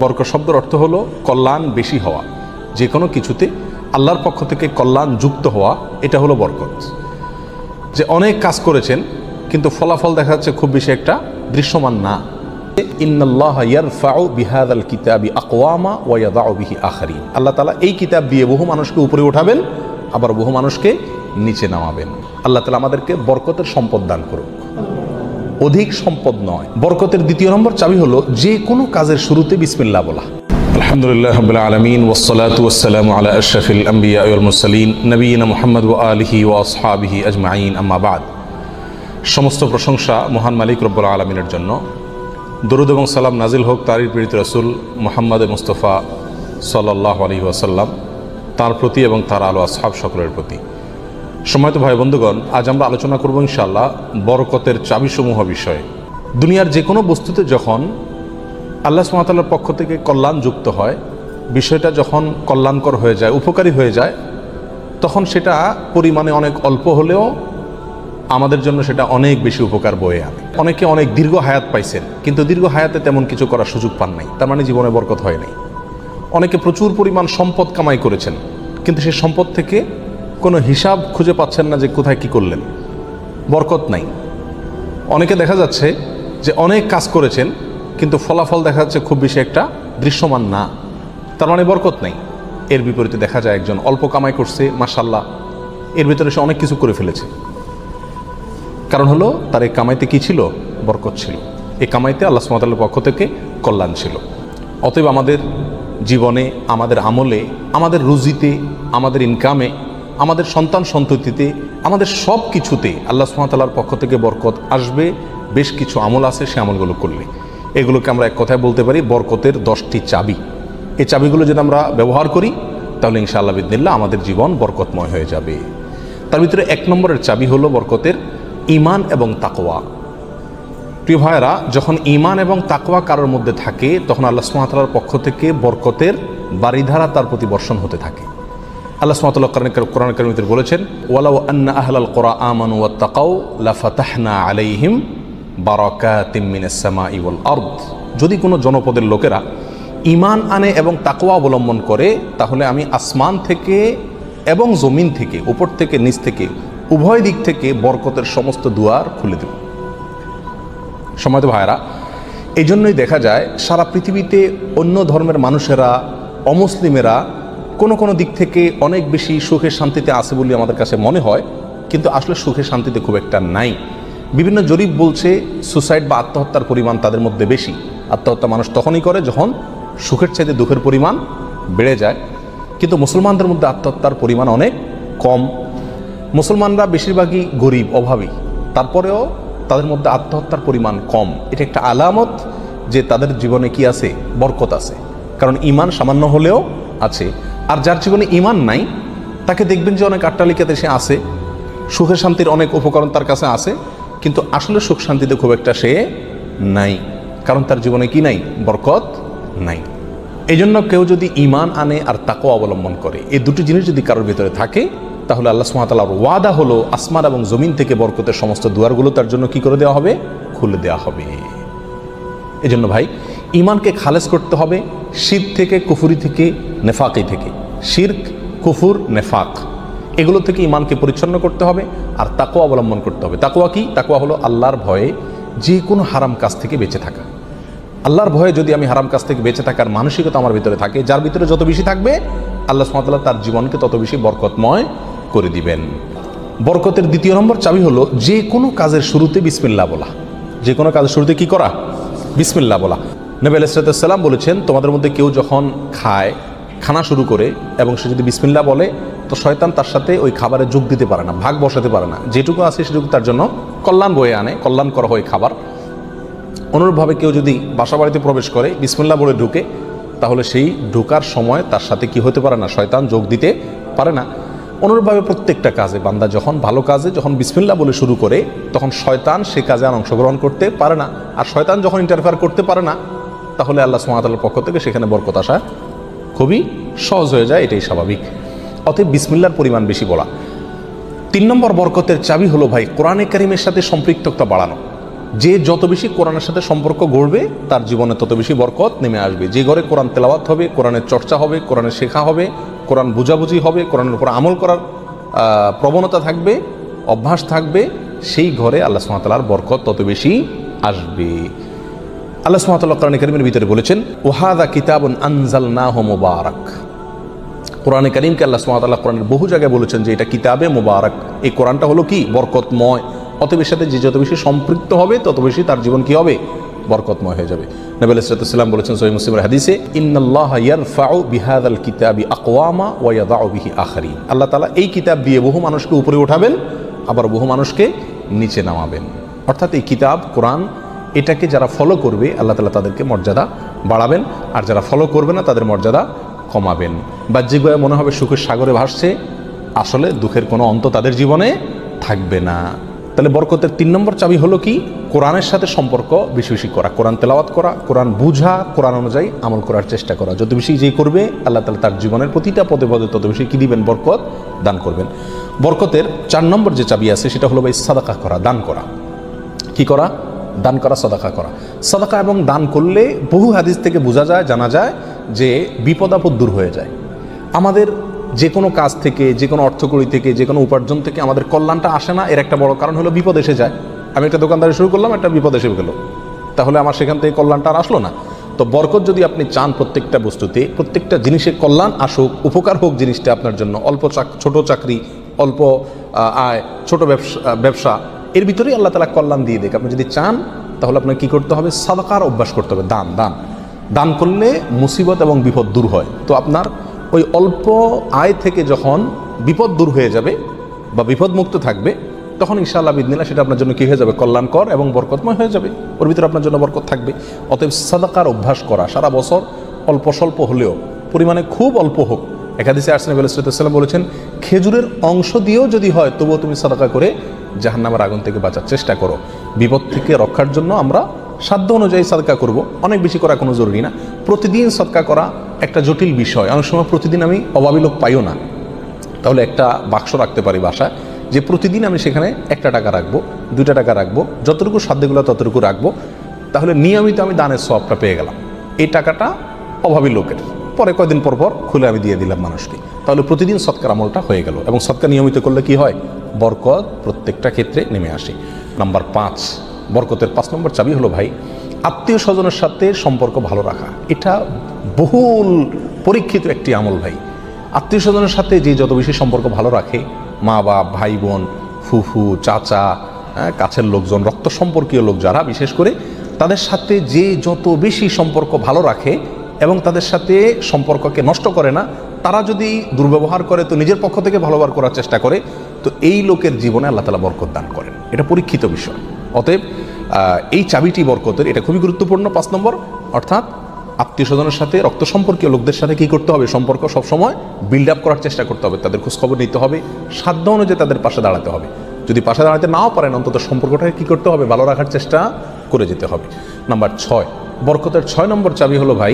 বরকত শব্দের অর্থ হলো কল্যাণ বেশি হওয়া, যে কোনো কিছুতে আল্লাহর পক্ষ থেকে কল্যাণ যুক্ত হওয়া, এটা হলো বরকত। যে অনেক কাজ করেছেন কিন্তু ফলাফল দেখা যাচ্ছে খুব বেশি একটা দৃশ্যমান না। ইন্নাল্লাহা ইয়ারফাউ বিহাযাল কিতাবি আকওয়ামা ওয়া ইয়াদাউ বিহি আখারিন। আল্লাহ তাআলা এই কিতাব দিয়ে বহু মানুষকে উপরে উঠাবেন, আবার বহু মানুষকে নিচে নামাবেন। আল্লাহ তাআলা আমাদেরকে বরকতের সম্পদ দান করুক, অধিক সম্পদ নয়। বরকতের দ্বিতীয় নম্বর চাবি হলো যে কোনো কাজের শুরুতে বিসমিল্লাহ বলা। আলহামদুলিল্লাহ রাব্বিল আলামিন ওয়াসসালাতু ওয়াসসালামু আলা আশরাফিল আমবিয়া ওয়াল মুরসালিন নবিয়িনা মুহাম্মদ ওয়া আলিহি ওয়া আসহাবিহি আজমাইন, আম্মা বাদ। সমস্ত প্রশংসা মহান মালিক রব্বুল আলামিনের জন্য। দরুদ এবং সালাম নাজিল হোক তারই প্রেরিত রাসূল মুহাম্মদ মুস্তাফা সাল্লাল্লাহু আলাইহি ওয়াসাল্লাম, তার প্রতি এবং তার আলো আসহাব সকলের প্রতি। সম্মানিত ভাই বন্ধুগণ, আজ আমরা আলোচনা করব ইনশাআল্লাহ বরকতের চাবিসমূহ বিষয়ে। দুনিয়ার যে কোনো বস্তুতে যখন আল্লাহ সুবহানাহু ওয়া তাআলার পক্ষ থেকে কল্যাণ যুক্ত হয়, বিষয়টা যখন কল্যাণকর হয়ে যায়, উপকারী হয়ে যায়, তখন সেটা পরিমাণে অনেক অল্প হলেও আমাদের জন্য সেটা অনেক বেশি উপকার বয়ে আনে। অনেকে অনেক দীর্ঘ হায়াত পাইছেন কিন্তু দীর্ঘ হায়াতে তেমন কিছু করার সুযোগ পান নাই, তার মানে জীবনে বরকত হয় নাই। অনেকে প্রচুর পরিমাণ সম্পদ কামাই করেছেন কিন্তু সেই সম্পদ থেকে কোনো হিসাব খুঁজে পাচ্ছেন না যে কোথায় কি করলেন, বরকত নাই। অনেকে দেখা যাচ্ছে যে অনেক কাজ করেছেন কিন্তু ফলাফল দেখা যাচ্ছে খুব বেশি একটা দৃশ্যমান না, তার মানে বরকত নাই। এর বিপরীতে দেখা যায় একজন অল্প কামাই করছে, মাশাআল্লাহ, এর ভিতরে সে অনেক কিছু করে ফেলেছে। কারণ হলো তার এই কামাইতে কি ছিল? বরকত ছিল। এই কামাইতে আল্লাহ সুবহানাহু ওয়া তাআলার পক্ষ থেকে কল্যাণ ছিল। অতএব আমাদের জীবনে, আমাদের আমলে, আমাদের রুজিতে, আমাদের ইনকামে, আমাদের সন্তান সন্ততিতে, আমাদের সব কিছুতে আল্লাহ সুবহানাহু ওয়া তাআলার পক্ষ থেকে বরকত আসবে। বেশ কিছু আমল আছে, সে আমলগুলো করলে এগুলোকে আমরা এক কথায় বলতে পারি বরকতের 10টি চাবি। এই চাবিগুলো যদি আমরা ব্যবহার করি তাহলে ইনশাআল্লাহ বিদিনিল্লাহ আমাদের জীবন বরকতময় হয়ে যাবে। তার ভিতরে 1 নম্বরের চাবি হলো বরকতের ঈমান এবং তাকওয়া। প্রিয় ভাইয়েরা, যখন ঈমান এবং তাকওয়া কারোর মধ্যে থাকে তখন আল্লাহ সুবহানাহু ওয়া তাআলার পক্ষ থেকে বরকতের বারিধারা তার প্রতি বর্ষণ হতে থাকে। আল্লাহ সুবহানাহু ওয়া তাআলা কোরআন কারীমে বলেছেন, ওয়ালাউ আন্না আহলাল কুরা আমানু ওয়াত্তাকাউ লাফাতাহনা আলাইহিম বারাকাতিম মিনাস সামাই ওয়াল আরদ। যদি কোনো জনপদের লোকেরা ঈমান আনে এবং তাকওয়া অবলম্বন করে তাহলে আমি আসমান থেকে এবং জমিন থেকে, উপর থেকে নিচ থেকে, উভয় দিক থেকে বরকতের সমস্ত দুয়ার খুলে দেব। সম্মানিত ভাইরা, এই জন্যই দেখা যায় সারা পৃথিবীতে অন্য ধর্মের মানুষেরা, অমুসলিমেরা কোনো দিক থেকে অনেক বেশি সুখে শান্তিতে আছে বলে আমাদের কাছে মনে হয়, কিন্তু আসলে সুখে শান্তিতে খুব একটা নাই। বিভিন্ন জরিপ বলছে সুসাইড বা আত্মহত্যার পরিমাণ তাদের মধ্যে বেশি। আত্মহত্যা মানুষ তখনই করে যখন সুখের চাইতে দুঃখের পরিমাণ বেড়ে যায়। কিন্তু মুসলমানদের মধ্যে আত্মহত্যার পরিমাণ অনেক কম। মুসলমানরা বেশিরভাগই গরিব, অভাবী, তারপরেও তাদের মধ্যে আত্মহত্যার পরিমাণ কম। এটা একটা আলামত যে তাদের জীবনে কি আছে? বরকত আছে। কারণ ঈমান সামান্য হলেও আছে। আর যার জীবনে ঈমান নাই তাকে দেখবেন যে অনেক আট্টালিকাতে সে আছে, সুখের শান্তির অনেক উপকরণ তার কাছে আছে, কিন্তু আসলে সুখ শান্তিতে খুব একটা সে নাই। কারণ তার জীবনে কি নাই? বরকত নাই। এই জন্য কেউ যদি ঈমান আনে আর তাকওয়া অবলম্বন করে, এই দুটি জিনিস যদি কারোর ভিতরে থাকে তাহলে আল্লাহ সুবহানাহু ওয়া তাআলার ওয়াদা হলো আসমান এবং জমিন থেকে বরকতের সমস্ত দুয়ারগুলো তার জন্য কি করে দেওয়া হবে? খুলে দেওয়া হবে। এই জন্য ভাই, ঈমানকে খালেস করতে হবে শিরক থেকে, কুফরি থেকে, নেফাকি থেকে। শিরক, কুফর, নেফাক এগুলো থেকে ঈমানকে পরিচ্ছন্ন করতে হবে আর তাকওয়া অবলম্বন করতে হবে। তাকওয়া কি? তাকওয়া হলো আল্লাহর ভয়ে যে কোনো হারাম কাজ থেকে বেঁচে থাকা। আল্লাহর ভয়ে যদি আমি হারাম কাজ থেকে বেঁচে থাকার মানসিকতা আমার ভিতরে থাকে, যার ভিতরে যত বেশি থাকবে আল্লাহ সুবহানাহু ওয়া তাআলা তার জীবনকে তত বেশি বরকতময় করে দিবেন। বরকতের দ্বিতীয় নম্বর চাবি হলো যে কোনো কাজের শুরুতে বিসমিল্লাহ বলা। যে কোনো কাজের শুরুতে কি করা? বিসমিল্লাহ বলা। নবী আলাইহিস সালাম বলেছেন, তোমাদের মধ্যে কেউ যখন খানা শুরু করে এবং সে যদি বিসমিল্লাহ বলে তো শয়তান তার সাথে ওই খাবারে যোগ দিতে পারে না, ভাগ বসাতে পারে না। যেটুকু আছে সেটুকু তার জন্য কল্যাণ বয়ে আনে, কল্যাণ করা হয় খাবার। অনুরূপভাবে কেউ যদি বাসা বাড়িতে প্রবেশ করে বিসমিল্লাহ বলে ঢুকে, তাহলে সেই ঢোকার সময় তার সাথে কি হতে পারে না? শয়তান যোগ দিতে পারে না। অনুরূপভাবে প্রত্যেকটা কাজে বান্দা যখন ভালো কাজে যখন বিসমিল্লাহ বলে শুরু করে তখন শয়তান সে কাজে আর অংশগ্রহণ করতে পারে না। আর শয়তান যখন ইন্টারফেয়ার করতে পারে না তাহলে আল্লাহ সুবহানাহু ওয়া তাআলার পক্ষ থেকে সেখানে বরকত আসা খুবই সহজ হয়ে যায়, এটাই স্বাভাবিক। অতএব বিসমিল্লাহর পরিমাণ বেশি বলা। 3 নম্বর বরকতের চাবি হলো ভাই কোরআনে কারীমের সাথে সম্পৃক্ততা বাড়ানো। যে যত বেশি কোরআনের সাথে সম্পর্ক গড়বে তার জীবনে তত বেশি বরকত নেমে আসবে। যে ঘরে কোরআন তেলাওয়াত হবে, কোরআনের চর্চা হবে, কোরআনের শেখা হবে, কোরআন বুঝাবুঝি হবে, কোরআনের উপর আমল করার প্রবণতা থাকবে, অভ্যাস থাকবে, সেই ঘরে আল্লাহ সুবহানাহু ওয়া তাআলার বরকত তত বেশি আসবে। আল্লাহ সুবহানাহু ওয়া তাআলা কোরআন কারীমের ভিতরে বলেছেন, ওয়াহাদা কিতাবুন আনজালনাহু মুবারাক। কোরআনে কারীমকে আল্লাহ সুবহানাহু ওয়া তাআলা কোরআনের বহু জায়গায় বলেছেন যে এটা কিতাবে মুবারাক। এই কোরআনটা হলো কি? বরকতময়। অতএব সাথে যে যত বেশি সম্পৃক্ত হবে তত বেশি তার জীবন কি হবে? বরকতময় হয়ে যাবে। নবী আলাইহিস সালাম বলেছেন সহিহ মুসলিমের হাদিসে, ইন্নাল্লাহা ইয়ারফাউ বিহাযাল কিতাবি আকওয়ামা ওয়া ইয়াদাউ বিহি আখারিন। আল্লাহ তাআলা এই কিতাব দিয়ে বহু মানুষকে উপরে উঠাবেন, আবার বহু মানুষকে নিচে নামাবেন। অর্থাৎ এই কিতাব কোরআন এটাকে যারা ফলো করবে আল্লাহ তাআলা তাদেরকে মর্যাদা বাড়াবেন, আর যারা ফলো করবে না তাদের মর্যাদা কমাবেন। বাহ্যিকভাবে মনে হবে সুখের সাগরে ভাসছে, আসলে দুঃখের কোনো অন্ত তাদের জীবনে থাকবে না। তাহলে বরকতের 3 নম্বর চাবি হলো কি? কোরআনের সাথে সম্পর্ক বেশি বেশি করা, কোরআন তেলাওয়াত করা, কোরআন বুঝা, কোরআন অনুযায়ী আমল করার চেষ্টা করা। যত বেশি যে করবে আল্লাহ তাআলা তার জীবনের প্রতিটা পদে পদে তত বেশি কি দিবেন? বরকত দান করবেন। বরকতের 4 নম্বর যে চাবি আছে সেটা হলো ভাই সাদাকা করা, দান করা। কি করা? দান করা, সাদাকা করা। সাদাকা এবং দান করলে বহু হাদিস থেকে বোঝা যায়, জানা যায় যে বিপদ আপদ দূর হয়ে যায়। আমাদের যে কোনো কাজ থেকে, যে কোনো অর্থকড়ি থেকে, যে কোনো উপার্জন থেকে আমাদের কল্যাণটা আসে না, এর একটা বড় কারণ হলো বিপদ এসে যায়। আমি একটা দোকানদারি শুরু করলাম, একটা বিপদ এসে গেল, তাহলে আমার সেখান থেকে কল্যাণটা আর আসলো না। তো বরকত যদি আপনি চান প্রত্যেকটা বস্তুতে, প্রত্যেকটা জিনিসে কল্যাণ আসুক, উপকার হোক জিনিসটা আপনার জন্য, ছোট চাকরি, অল্প আয়, ছোট ব্যবসা, এর ভিতরেই আল্লাহ তাআলা কল্যাণ দিয়ে দেখ। আপনি যদি চান তাহলে আপনাকে কী করতে হবে? সাদাকার অভ্যাস করতে হবে। দান করলে মুসিবত এবং বিপদ দূর হয়। তো আপনার ওই অল্প আয় থেকে যখন বিপদ দূর হয়ে যাবে বা বিপদ মুক্ত থাকবে, তখন ইনশাআল্লাহ বিদিনিল্লাহ সেটা আপনার জন্য কী হয়ে যাবে? কল্যাণকর এবং বরকতময় হয়ে যাবে। ওর ভিতরে আপনার জন্য বরকত থাকবে। অতএব সাদাকার অভ্যাস করা, সারা বছর অল্প স্বল্প হলেও, পরিমাণে খুব অল্প হোক। এক হাদিসে আসছে নবী আলাইহিস সালাম বলেছেন, খেজুরের অংশ দিয়েও যদি হয় তবুও তুমি সাদাকা করে জাহান্নামের আগুন থেকে বাঁচার চেষ্টা করো। বিপদ থেকে রক্ষার জন্য আমরা সাধ্য অনুযায়ী সাদকা করব, অনেক বেশি করা কোনো জরুরি না। প্রতিদিন সাদকা করা একটা জটিল বিষয়। অনেক সময় প্রতিদিন আমি অভাবী লোক পাইও না, তাহলে একটা বাক্স রাখতে পারি বাসায়, যে প্রতিদিন আমি সেখানে 1 টাকা রাখবো, 2 টাকা রাখবো, যতটুকু সাধ্যগুলো ততটুকু রাখবো। তাহলে নিয়মিত আমি দানের সওয়াবটা পেয়ে গেলাম। এই টাকাটা অভাবী লোকের, পরে কয়েকদিন পর পর খুলে আমি দিয়ে দিলাম মানুষকে। তাহলে প্রতিদিন সৎকার আমলটা হয়ে গেল। এবং সৎকার নিয়মিত করলে কি হয়? বরকত প্রত্যেকটা ক্ষেত্রে নেমে আসে। নাম্বার 5, বরকতের 5 নম্বর চাবি হলো ভাই আত্মীয় স্বজনের সাথে সম্পর্ক ভালো রাখা। এটা বহুল পরীক্ষিত একটি আমল ভাই। আত্মীয় স্বজনের সাথে যে যত বেশি সম্পর্ক ভালো রাখে, মা বাপ, ভাই বোন, ফুফু, চাচা, কাছের লোকজন, রক্ত সম্পর্কীয় লোক যারা, বিশেষ করে তাদের সাথে যে যত বেশি সম্পর্ক ভালো রাখে এবং তাদের সাথে সম্পর্ককে নষ্ট করে না, তারা যদি দুর্ব্যবহার করে তো নিজের পক্ষ থেকে ভালো ব্যবহার করার চেষ্টা করে, তো এই লোকের জীবনে আল্লাহ তাআলা বরকত দান করেন। এটা পরীক্ষিত বিষয়। অতএব এই চাবিটি বরকতের, এটা খুবই গুরুত্বপূর্ণ। 5 নম্বর, অর্থাৎ আত্মীয় স্বজনের সাথে, রক্ত সম্পর্কীয় লোকদের সাথে কী করতে হবে? সম্পর্ক সবসময় বিল্ড আপ করার চেষ্টা করতে হবে। তাদের খোঁজখবর নিতে হবে, সাধ্য অনুযায়ী তাদের পাশে দাঁড়াতে হবে। যদি পাশে দাঁড়াতে নাও পারেন, অন্তত সম্পর্কটাকে কী করতে হবে? ভালো রাখার চেষ্টা করে যেতে হবে। নাম্বার 6, বরকতের 6 নম্বর চাবি হলো ভাই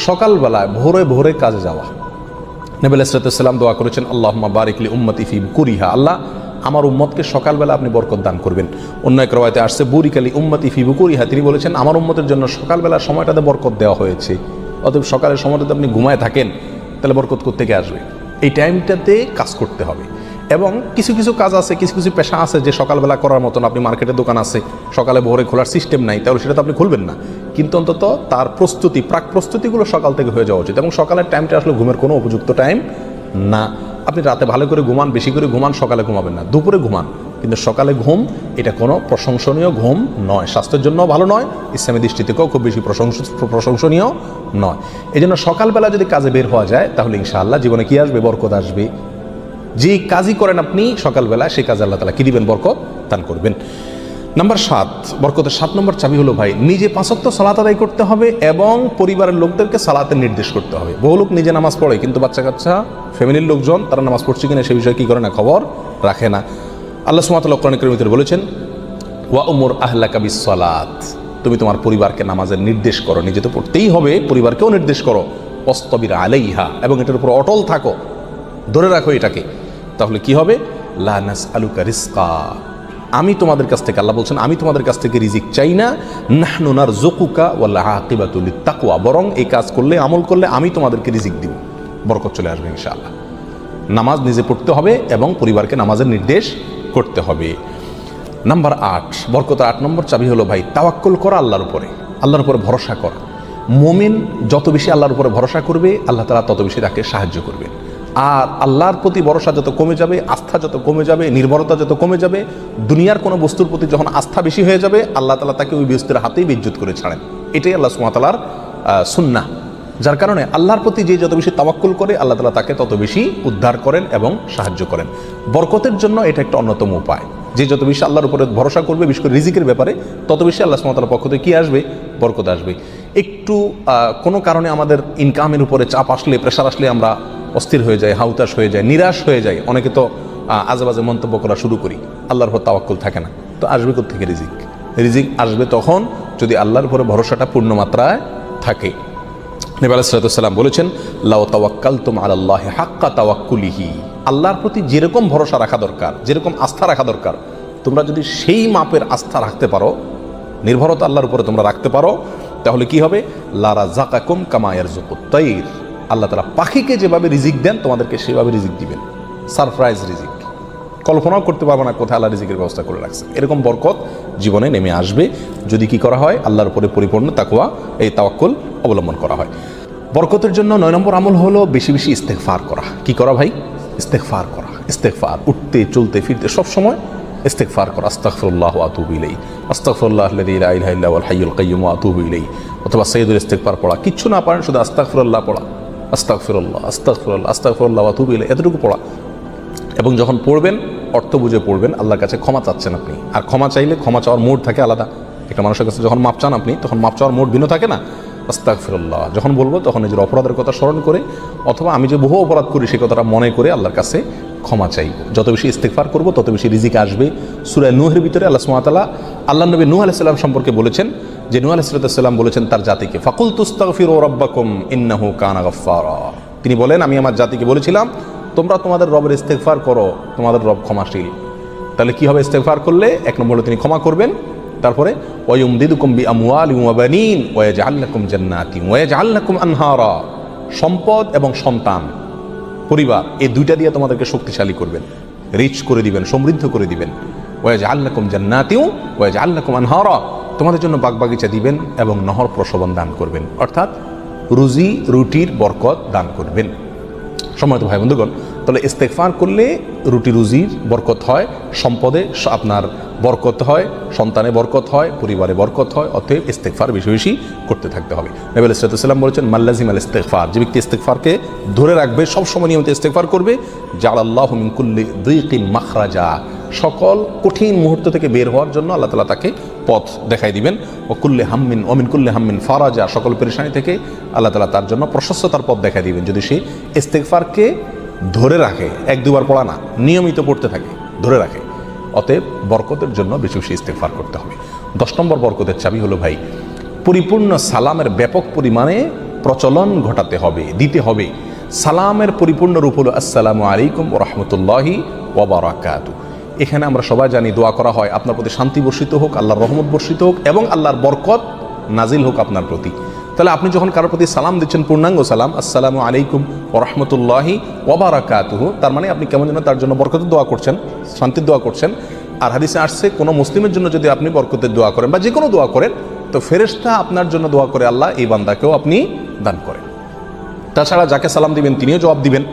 সকালবেলায় ভোরে ভোরে কাজে যাওয়া। নবী আলাইহিস সালাম দোয়া করেছেন, আল্লাহুম্মা বারিক লি উম্মতি ফি বুকুরিহা, আল্লাহ আমার উম্মতকে সকালবেলা আপনি বরকত দান করবেন। অন্য এক রওয়ায়াতে আসছে বুরিক লি উম্মতি ফি বুকুরিহা, তিনি বলেছেন আমার উম্মতের জন্য সকালবেলার সময়টাতে বরকত দেওয়া হয়েছে। অতএব সকালের সময়টাতে আপনি ঘুমায় থাকেন, তাহলে বরকত কোত্থেকে আসবে? এই টাইমটাতে কাজ করতে হবে। এবং কিছু কিছু কাজ আছে, কিছু কিছু পেশা আছে যে সকালবেলা করার মতন, আপনি মার্কেটে দোকান আছে, সকালে ভোরে খোলার সিস্টেম নাই, তাহলে সেটা তো আপনি খুলবেন না। কিন্তু অন্তত তার প্রস্তুতি, প্রাক প্রস্তুতিগুলো সকাল থেকে হয়ে যাওয়া উচিত। এবং সকালের টাইমটা আসলে ঘুমের কোনো উপযুক্ত টাইম না। আপনি রাতে ভালো করে ঘুমান, বেশি করে ঘুমান, সকালে ঘুমাবেন না, দুপুরে ঘুমান, কিন্তু সকালে ঘুম এটা কোনো প্রশংসনীয় ঘুম নয়, স্বাস্থ্যের জন্য ভালো নয়, ইসলামী দৃষ্টি থেকেও খুব বেশি প্রশংসনীয় নয়। এই জন্য সকালবেলা যদি কাজে বের হওয়া যায় তাহলে ইনশাআল্লাহ জীবনে কি আসবে? বরকত আসবে। যে কাজই করেন আপনি সকালবেলা, সেই কাজে আল্লাহ তাআলা কি দিবেন? বরকত দান করবেন। নাম্বার 7, বরকতের 7 নম্বর চাবি হলো ভাই নিজে 5 ওয়াক্ত সালাত আদায় করতে হবে এবং পরিবারের লোকদেরকে সালাতের নির্দেশ করতে হবে। বহু লোক নিজে নামাজ পড়ে, কিন্তু বাচ্চা কাচ্চা, ফ্যামিলির লোকজন তারা নামাজ পড়ছে কিনা সে বিষয়ে কী করে না? খবর রাখে না। আল্লাহ সুবহানাহু ওয়া তাআলা কোরআন কারীমের ভিতরে বলেছেন, ওয়া উমুর আহলাকা বিস-সালাত, তুমি তোমার পরিবারকে নামাজের নির্দেশ করো। নিজে তো পড়তেই হবে, পরিবারকেও নির্দেশ করো। ওয়াসতাবির আলাইহা, এবং এটার উপর অটল থাকো, ধরে রাখো এটাকে। তাহলে কি হবে? লা নাসআলুকা রিজকা, আমি তোমাদের কাছ থেকে, আল্লাহ বলছেন আমি তোমাদের কাছ থেকে রিজিক চাই না, নাহনু নারযুকুকা ওয়াল আকিবাতু লিত্তাকওয়া, বরং এই কাজ করলে, আমল করলে আমি তোমাদেরকে রিজিক দিব, বরকত চলে আসবে ইনশাআল্লাহ। নামাজ নিজে পড়তে হবে এবং পরিবারকে নামাজের নির্দেশ করতে হবে। নাম্বার 8, বরকতের 8 নম্বর চাবি হলো ভাই তাওয়াক্কুল করা আল্লাহর উপরে, আল্লাহর উপরে ভরসা করা। মুমিন যত বেশি আল্লাহর উপরে ভরসা করবে, আল্লাহ তাআলা তত বেশি তাকে সাহায্য করবে। আর আল্লাহর প্রতি ভরসা যত কমে যাবে, আস্থা যত কমে যাবে, নির্ভরতা যত কমে যাবে, দুনিয়ার কোনো বস্তুর প্রতি যখন আস্থা বেশি হয়ে যাবে, আল্লাহ তাআলা তাকে ওই বস্তুর হাতেই বেইজ্জত করে ছাড়েন। এটাই আল্লাহ সুবহানাহু ওয়া তাআলার সুন্নাহ। যার কারণে আল্লাহর প্রতি যে যত বেশি তাওয়াক্কুল করে, আল্লাহ তাআলা তাকে তত বেশি উদ্ধার করেন এবং সাহায্য করেন। বরকতের জন্য এটা একটা অন্যতম উপায়। যে যত বেশি আল্লাহর উপরে ভরসা করবে, বিশেষ করে রিজিকের ব্যাপারে, তত বেশি আল্লাহ সুবহানাহু ওয়া তাআলার পক্ষ থেকে কি আসবে? বরকত আসবে। একটু কোনো কারণে আমাদের ইনকামের উপরে চাপ আসলে, প্রেশার আসলে আমরা অস্থির হয়ে যায়, হাউতাশ হয়ে যায়, নিরাশ হয়ে যায়। অনেকে তো আজেবাজে মন্তব্য করা শুরু করি, আল্লাহর উপর তাওয়াক্কুল থাকে না। তো আসবে কোত্থেকে রিজিক? রিজিক আসবে তখন যদি আল্লাহর উপরে ভরসাটা পূর্ণ মাত্রায় থাকে। নবী আলাইহিস সালাতু ওয়াস সালাম বলেছেন, লাউ তাওয়াক্কালতুম আলাল্লাহি হাক্কা তাওয়াক্কুলিহি, আল্লাহর প্রতি যেরকম ভরসা রাখা দরকার, যেরকম আস্থা রাখা দরকার, তোমরা যদি সেই মাপের আস্থা রাখতে পারো, নির্ভরতা আল্লাহর উপরে তোমরা রাখতে পারো, তাহলে কি হবে? লা রাযাকাকুম কামা ইয়ারযুকুত তাইর, আল্লাহ তাআলা পাখিকে যেভাবে রিজিক দেন তোমাদেরকে সেভাবে রিজিক দিবেন। সারপ্রাইজ রিজিক, কল্পনাও করতে পারবে না কোথায় আল্লাহ রিজিকের ব্যবস্থা করে রাখছে। এরকম বরকত জীবনে নেমে আসবে যদি কি করা হয়? আল্লাহর উপরে পরিপূর্ণ তাকওয়া, এই তাওয়াক্কুল অবলম্বন করা হয়। বরকতের জন্য 9 নম্বর আমল হলো বেশি বেশি ইস্তেগফার করা। কি করা ভাই? ইস্তেগফার করা। ইস্তেগফার, উঠতে চলতে ফিরতে সব সময় ইস্তেগফার করা। আস্তাগফিরুল্লাহ ওয়া আতুবু ইলাইহি, আস্তাগফিরুল্লাহাল্লাযী লা ইলাহা ইল্লা হুয়াল হাইয়ুল কাইয়্যুম ওয়া আতুবু ইলাইহি। অথবা সাইয়্যিদুল ইস্তেগফার পড়া। কিচ্ছু না পারেন শুধু আস্তাগফিরুল্লাহ পড়া, আস্তাগফিরুল্লাহ আস্তাগফিরুল্লাহ আস্তাগফিরুল্লাহ ওয়া আতুবু ইলাইহি, এতটুকু পড়া। এবং যখন পড়বেন অর্থ বুঝে পড়বেন। আল্লাহর কাছে ক্ষমা চাচ্ছেন আপনি, আর ক্ষমা চাইলে ক্ষমা চাওয়ার মোড থাকে আলাদা। একটা মানুষের কাছে যখন মাপ চান আপনি, তখন মাপ চাওয়ার মোড ভিন্ন থাকে না? আস্তাগফিরুল্লাহ যখন বলবো তখন নিজের অপরাধের কথা স্মরণ করে, অথবা আমি যে বহু অপরাধ করি সে কথাটা মনে করে আল্লাহর কাছে ক্ষমা চাইব। যত বেশি ইস্তেগফার করব তত বেশি রিজিক আসবে। সূরা নূহের ভিতরে আল্লাহ সুবহানাহু ওয়া তাআলা আল্লাহ নবী নূহ আলাইহিস সালাম সম্পর্কে বলেছেন যে নূহ আলাইহিস সালাম বলেছেন তার জাতিকে, ফাকুলতুস্তাগফিরু রাব্বাকুম ইন্নাহু কানা গাফফারা। তিনি বলেন আমি আমার জাতিকে বলেছিলাম তোমরা তোমাদের রবের ইস্তেগফার করো, তোমাদের রব ক্ষমাশীল। তাহলে কি হবে? ইস্তেগফার করলে 1 নম্বর তিনি ক্ষমা করবেন, তারপরে ওয়ায়ুমদিদুকুম বিআমওয়ালিন ওয়া বানিন ওয়া ইয়াজআল লাকুম জান্নাতিন ওয়া ইয়াজআল লাকুম আনহারা। সম্পদ এবং সন্তান, পরিবার, এই দুইটা দিয়ে তোমাদেরকে শক্তিশালী করবেন, রিচ করে দিবেন, সমৃদ্ধ করে দিবেন। ওয়া ইয়াজআল লাকুম জান্নাতিন ওয়া ইয়াজআল লাকুম আনহারা, তোমাদের জন্য বাগবাগিচা দিবেন এবং নহর প্রসবন দান করবেন, অর্থাৎ রুজি রুটির বরকত দান করবেন। সম্মানিত ভাই বন্ধুগণ, তাহলে ইস্তেগফার করলে রুটি রুজির বরকত হয়, সম্পদে আপনার বরকত হয়, সন্তানে বরকত হয়, পরিবারে বরকত হয়। অতএব ইস্তেগফার বেশি বেশি করতে থাকতে হবে। নবী আলাইহিস সালাম বলেছেন মাল্লাজিমাল ইস্তেগফার, যে ব্যক্তি ইস্তেগফারকে ধরে রাখবে, সবসময় নিয়মিত ইস্তেগফার করবে, জাআলাল্লাহু মিন কুল্লি যিকিন মাখরাজা, সকল কঠিন মুহূর্ত থেকে বের হওয়ার জন্য আল্লাহ তাআলা তাকে পথ দেখাই দিবেন। ও কুল্লি হাম্মিন ওয়া মিন কুল্লি হাম্মিন ফারাজা, সকল পেরেশানি থেকে আল্লাহ তাআলা তার জন্য প্রশস্ততার পথ দেখাই দিবেন যদি সে ইস্তেগফারকে ধরে রাখে। 1-2 বার পড়া না, নিয়মিত পড়তে থাকে, ধরে রাখে। অতএব বরকতের জন্য বেশি বেশি ইস্তেগফার করতে হবে। 10 নম্বর বরকতের চাবি হলো ভাই পরিপূর্ণ সালামের ব্যাপক পরিমাণে প্রচলন ঘটাতে হবে, দিতে হবে। সালামের পরিপূর্ণ রূপ হলো আসসালামু আলাইকুম ওয়া রাহমাতুল্লাহি ওয়া বারাকাতুহু। এখানে আমরা সবাই জানি দোয়া করা হয় আপনার প্রতি শান্তি বর্ষিত হোক, আল্লাহর রহমত বর্ষিত হোক এবং আল্লাহর বরকত নাজিল হোক আপনার প্রতি। তাহলে আপনি যখন কারোর প্রতি সালাম দিচ্ছেন, পূর্ণাঙ্গ সালাম, আসসালামু আলাইকুম ওয়া রাহমাতুল্লাহি ওয়া বারাকাতুহু, তার মানে আপনি কেমন যেন তার জন্য বরকতের দোয়া করছেন, শান্তির দোয়া করছেন। আর হাদিসে আসছে কোনো মুসলিমের জন্য যদি আপনি বরকতের দোয়া করেন বা যে কোনো দোয়া করেন, তো ফেরেশতা আপনার জন্য দোয়া করে আল্লাহ এই বান্দাকেও আপনি দান করেন। তাছাড়া যাকে সালাম দিবেন তিনিও জবাব দিবেন।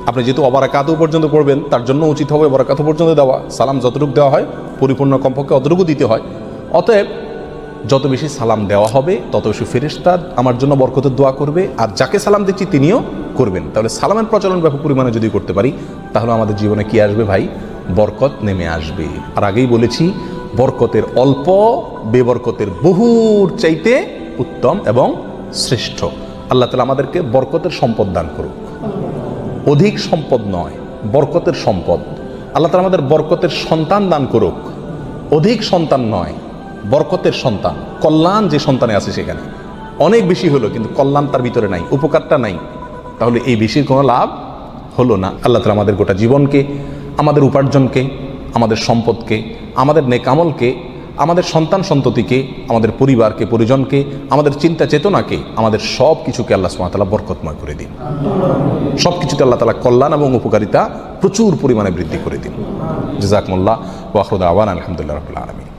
আপনি যেহেতু ওয়াবারাকাতু পর্যন্ত পড়বেন, তার জন্য উচিত হবে ওয়াবারাকাতু পর্যন্ত দেওয়া। সালাম যতটুকু দেওয়া হয় পরিপূর্ণ কমপক্ষে অতটুকু দিতে হয়। অতএব যত বেশি সালাম দেওয়া হবে তত বেশি ফেরেশতা আমার জন্য বরকতের দোয়া করবে, আর যাকে সালাম দিচ্ছি তিনিও করবেন। তাহলে সালামের প্রচলন ব্যাপক পরিমাণে যদি করতে পারি, তাহলে আমাদের জীবনে কি আসবে ভাই? বরকত নেমে আসবে। আর আগেই বলেছি বরকতের অল্প বেবরকতের বহুর চাইতে উত্তম এবং শ্রেষ্ঠ। আল্লাহ তাআলা আমাদেরকে বরকতের সম্পদ দান করুক। অধিক সম্পদ নয়, বরকতের সম্পদ। আল্লাহ তাআলা আমাদের বরকতের সন্তান দান করুক। অধিক সন্তান নয়, বরকতের সন্তান। কল্যাণ যে সন্তানে আছে সেখানে অনেক বেশি হলো, কিন্তু কল্যাণ তার ভিতরে নাই, উপকারটা নাই, তাহলে এই বেশির কোনো লাভ হলো না। আল্লাহ তাআলা আমাদের গোটা জীবনকে, আমাদের উপার্জনকে আমাদের সম্পদকে, আমাদের নেকামলকে, আমাদের সন্তান সন্ততিকে, আমাদের পরিবারকে, পরিজনকে, আমাদের চিন্তা চেতনাকে, আমাদের সব কিছুকে আল্লাহ সুবহানাহু ওয়া তাআলা বরকতময় করে দিন। সব কিছুতে আল্লাহ তাআলা কল্যাণ এবং উপকারিতা প্রচুর পরিমাণে বৃদ্ধি করে দিন। জাযাকুমুল্লাহ ওয়া আখিরু দাওয়ানা আলহামদুলিল্লাহি রাব্বিল আলামিন।